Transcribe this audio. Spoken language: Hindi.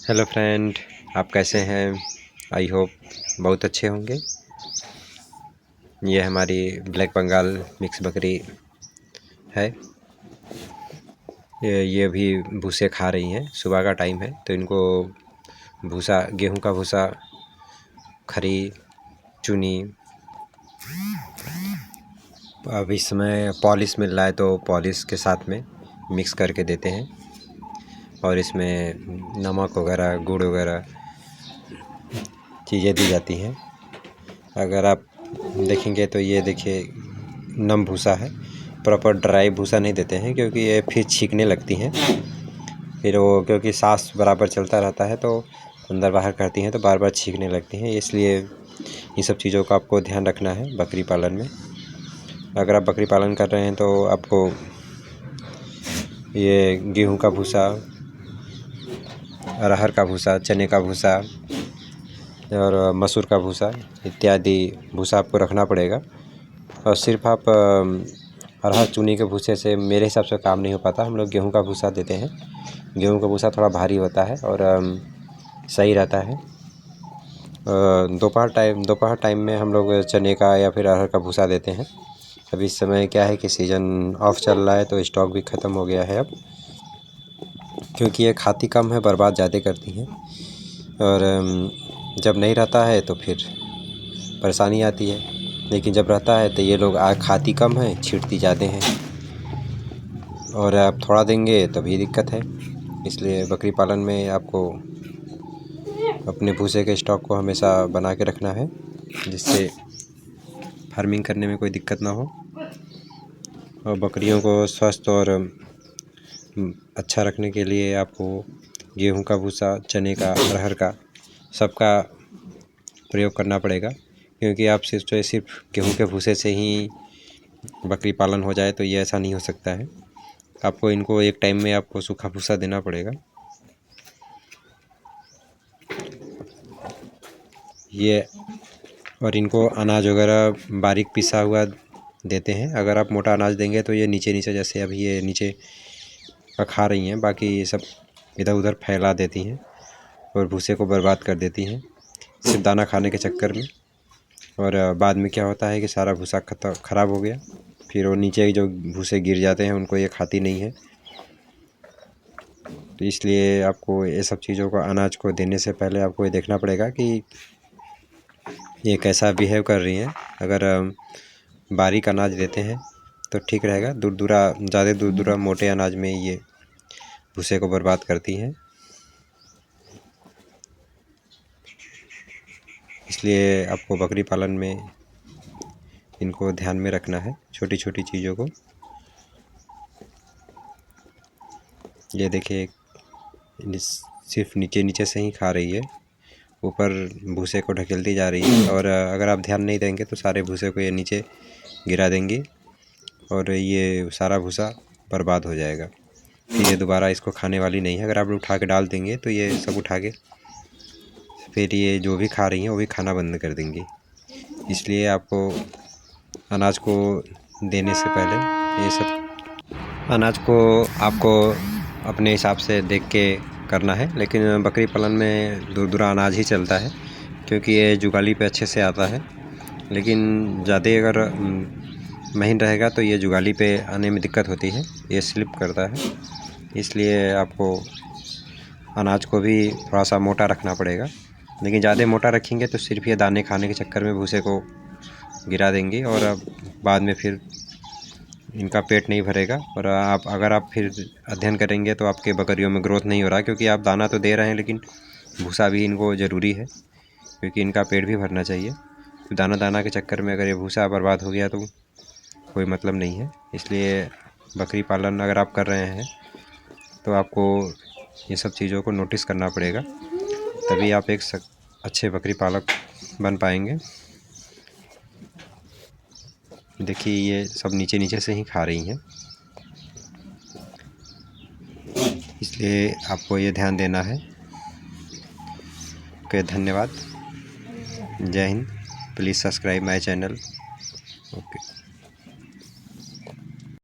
हेलो फ्रेंड, आप कैसे हैं? आई होप बहुत अच्छे होंगे। ये हमारी ब्लैक बंगाल मिक्स बकरी है। ये अभी भूसे खा रही हैं। सुबह का टाइम है तो इनको भूसा, गेहूं का भूसा, खरी, चुनी, अब इस समय पॉलिश मिल रहा है तो पॉलिश के साथ में मिक्स करके देते हैं। और इसमें नमक वगैरह, गुड़ वगैरह चीज़ें दी जाती हैं। अगर आप देखेंगे तो ये देखिए नम भूसा है, प्रॉपर ड्राई भूसा नहीं देते हैं क्योंकि ये फिर छींकने लगती हैं। फिर वो क्योंकि सांस बराबर चलता रहता है तो अंदर बाहर करती हैं तो बार बार छींकने लगती हैं। इसलिए ये सब चीज़ों का आपको ध्यान रखना है बकरी पालन में। अगर आप बकरी पालन कर रहे हैं तो आपको ये गेहूं का भूसा, अरहर का भूसा, चने का भूसा और मसूर का भूसा इत्यादि भूसा आपको रखना पड़ेगा। और सिर्फ आप अरहर चूनी के भूसे से मेरे हिसाब से काम नहीं हो पाता। हम लोग गेहूं का भूसा देते हैं। गेहूं का भूसा थोड़ा भारी होता है और सही रहता है। दोपहर टाइम में हम लोग चने का या फिर अरहर का भूसा देते हैं। अभी इस समय क्या है कि सीज़न ऑफ चल रहा है तो स्टॉक भी ख़त्म हो गया है अब, क्योंकि ये खाती कम है, बर्बाद ज़्यादा करती हैं। और जब नहीं रहता है तो फिर परेशानी आती है, लेकिन जब रहता है तो ये लोग खाती कम है, छींटती ज़्यादा हैं। और आप थोड़ा देंगे तभी दिक्कत है। इसलिए बकरी पालन में आपको अपने भूसे के स्टॉक को हमेशा बना के रखना है, जिससे फार्मिंग करने में कोई दिक्कत ना हो। और बकरियों को स्वस्थ और अच्छा रखने के लिए आपको गेहूं का भूसा, चने का, अरहर का, सबका प्रयोग करना पड़ेगा। क्योंकि आप सिर्फ गेहूं के भूसे से ही बकरी पालन हो जाए तो ये ऐसा नहीं हो सकता है। आपको इनको एक टाइम में आपको सूखा भूसा देना पड़ेगा। ये और इनको अनाज वगैरह बारीक पिसा हुआ देते हैं। अगर आप मोटा अनाज देंगे तो ये नीचे जैसे अभी ये नीचे का खा रही हैं, बाकी ये सब इधर उधर फैला देती हैं और भूसे को बर्बाद कर देती हैं सिर्फ दाना खाने के चक्कर में। और बाद में क्या होता है कि सारा भूसा ख़राब हो गया, फिर वो नीचे जो भूसे गिर जाते हैं उनको ये खाती नहीं है। तो इसलिए आपको ये सब चीज़ों को, अनाज को देने से पहले आपको ये देखना पड़ेगा कि ये कैसा बिहेव कर रही हैं। अगर बारीक अनाज देते हैं तो ठीक रहेगा। ज़्यादा दूर मोटे अनाज में ये भूसे को बर्बाद करती हैं। इसलिए आपको बकरी पालन में इनको ध्यान में रखना है, छोटी छोटी चीज़ों को। ये देखिए सिर्फ नीचे से ही खा रही है, ऊपर भूसे को ढकेलती जा रही है। और अगर आप ध्यान नहीं देंगे तो सारे भूसे को ये नीचे गिरा देंगी और ये सारा भूसा बर्बाद हो जाएगा। फिर ये दोबारा इसको खाने वाली नहीं है। अगर आप उठा के डाल देंगे तो ये सब उठा के फिर ये जो भी खा रही हैं वो भी खाना बंद कर देंगी। इसलिए आपको अनाज को देने से पहले ये सब अनाज को आपको अपने हिसाब से देख के करना है। लेकिन बकरी पालन में दूर अनाज ही चलता है क्योंकि ये जुगाली पे अच्छे से आता है। लेकिन ज़्यादा अगर महीन रहेगा तो ये जुगाली पे आने में दिक्कत होती है, ये स्लिप करता है। इसलिए आपको अनाज को भी थोड़ा सा मोटा रखना पड़ेगा। लेकिन ज़्यादा मोटा रखेंगे तो सिर्फ ये दाने खाने के चक्कर में भूसे को गिरा देंगी और बाद में फिर इनका पेट नहीं भरेगा। और अगर आप फिर अध्ययन करेंगे तो आपके बकरियों में ग्रोथ नहीं हो रहा, क्योंकि आप दाना तो दे रहे हैं लेकिन भूसा भी इनको ज़रूरी है, क्योंकि इनका पेट भी भरना चाहिए। तो दाना के चक्कर में अगर ये भूसा बर्बाद हो गया तो कोई मतलब नहीं है। इसलिए बकरी पालन अगर आप कर रहे हैं तो आपको ये सब चीज़ों को नोटिस करना पड़ेगा, तभी आप एक अच्छे बकरी पालक बन पाएंगे। देखिए ये सब नीचे से ही खा रही हैं, इसलिए आपको ये ध्यान देना है। ओके, धन्यवाद। जय Hind. Please subscribe my channel. Okay.